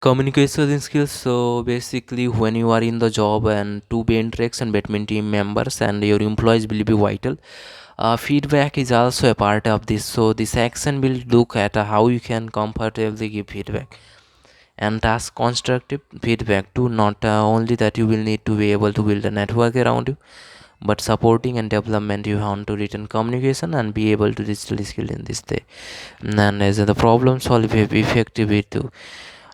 Communication skills. So basically, when you are in the job and to be interaction between team members and your employees will be vital. Feedback is also a part of this. So this action will look at how you can comfortably give feedback and task constructive feedback too. Not only that you will need to be able to build a network around you, but supporting and development you want to written communication and be able to digital skill in this day. And as the problem solve effective way too.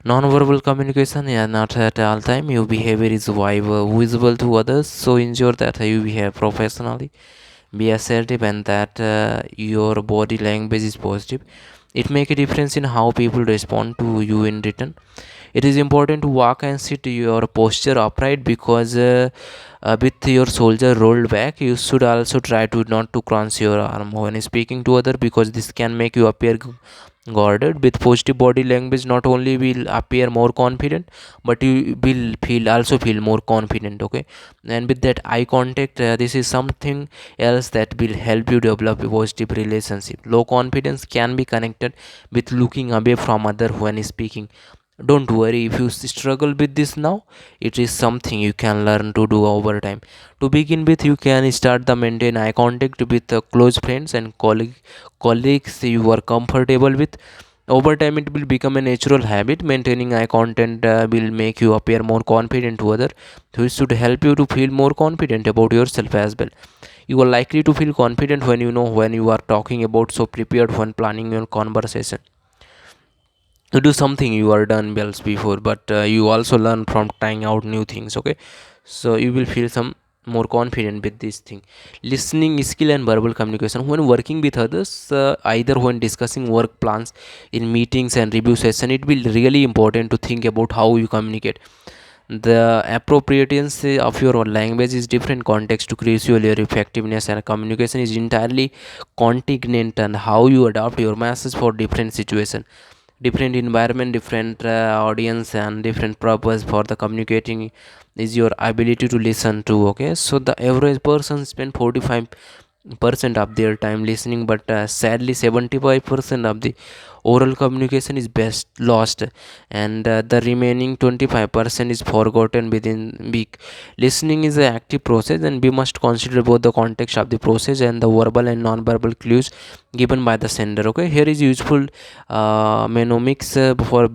Non-verbal communication, yeah, not at all time. Your behavior is visible to others, so ensure that you behave professionally, be assertive, and that your body language is positive. It make a difference in how people respond to you in return. It is important to walk and sit your posture upright because with your shoulder rolled back, you should also try to not to cross your arm when speaking to other, because this can make you appear guarded. With positive body language, not only will appear more confident, but you will feel more confident. Okay, and with that eye contact, this is something else that will help you develop a positive relationship. Low confidence can be connected with looking away from other when speaking. Don't worry if you struggle with this now. It is something you can learn to do over time. To begin with, you can start the maintain eye contact with close friends and colleagues you are comfortable with. Over time it will become a natural habit. Maintaining eye contact will make you appear more confident to other, which should help you to feel more confident about yourself as well. You are likely to feel confident when you know when you are talking about, so prepared when planning your conversation. You do something you are done well before, but you also learn from trying out new things. Okay, so you will feel some more confident with this thing. Listening skill and verbal communication when working with others, either when discussing work plans, in meetings and review session, it will really important to think about how you communicate. The appropriateness of your own language is different context to crucial your effectiveness, and communication is entirely contingent and how you adapt your message for different situation, different environment, different audience, and different purpose for the communicating is your ability to listen to. Okay, so the average person spend 45% of their time listening, but sadly 75% of the oral communication is best lost, and the remaining 25% is forgotten within week. Listening is an active process, and we must consider both the context of the process and the verbal and non-verbal clues given by the sender. Okay, here is useful mnemonics for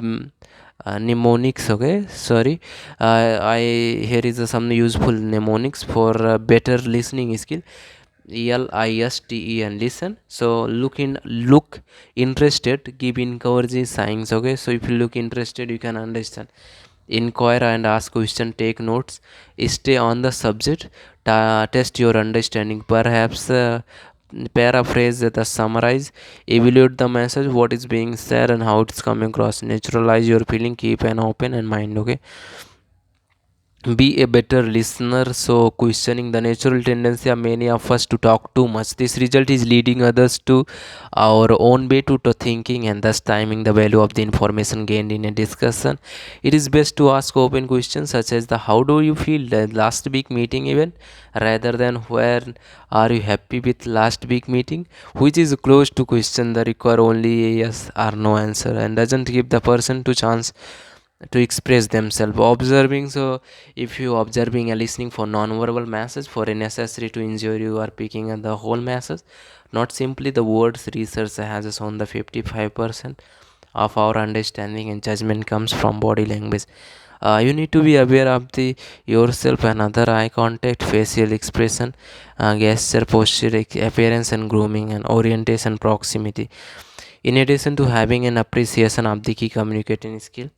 mnemonics. Okay, sorry, I here is some useful mnemonics for better listening skill. LISTE and listen. So look interested, give encouraging signs. Okay, so if you look interested, you can understand. Inquire and ask question, take notes, stay on the subject, test your understanding, perhaps paraphrase the summarize, evaluate the message, what is being said and how it's coming across, naturalize your feeling, keep an open and mind. Okay, be a better listener. So questioning the natural tendency of many of us to talk too much, this result is leading others to our own way to thinking, and thus timing the value of the information gained in a discussion. It is best to ask open questions such as the how do you feel the last week meeting event, rather than where are you happy with last week meeting, which is close to question that require only a yes or no answer and doesn't give the person to chance to express themselves. Observing, so if you observing and listening for non-verbal message for a necessary to ensure you are picking up the whole message, not simply the words. Research has shown the 55% of our understanding and judgment comes from body language. You need to be aware of the yourself and other eye contact, facial expression, gesture, posture, appearance and grooming and orientation, proximity. In addition to having an appreciation of the key communicating skill,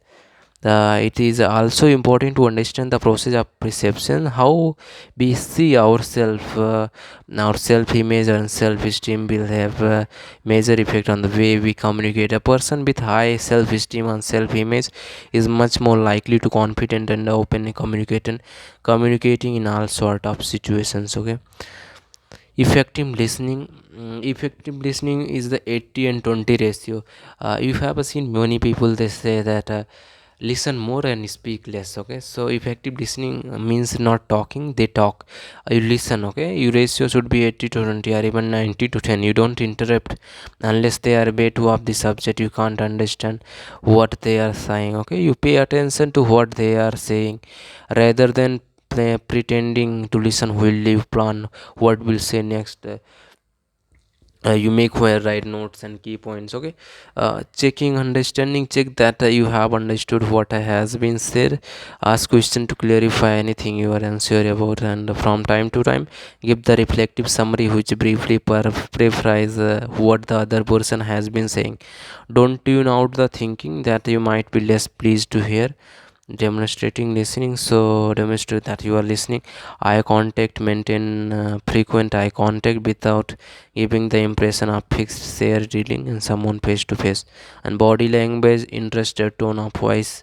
it is also important to understand the process of perception, how we see ourselves. Our self-image and self-esteem will have a major effect on the way we communicate. A person with high self-esteem and self-image is much more likely to confident and openly communicating in all sort of situations. Okay, effective listening. Effective listening is the 80 and 20 ratio. You have seen many people, they say that listen more and speak less. Okay, so effective listening means not talking, they talk. You listen. Okay, your ratio should be 80 to 20 or even 90 to 10. You don't interrupt unless they are way too off the subject, you can't understand what they are saying. Okay, you pay attention to what they are saying rather than pretending to listen. Will you plan what will say next? You make where write notes and key points. Okay, checking understanding, check that you have understood what has been said. Ask question to clarify anything you are unsure about, and from time to time give the reflective summary which briefly paraphrase what the other person has been saying. Don't tune out the thinking that you might be less pleased to hear. Demonstrating listening, so demonstrate that you are listening. Eye contact, maintain frequent eye contact without giving the impression of fixed share dealing and someone face to face. And body language, interest, tone of voice,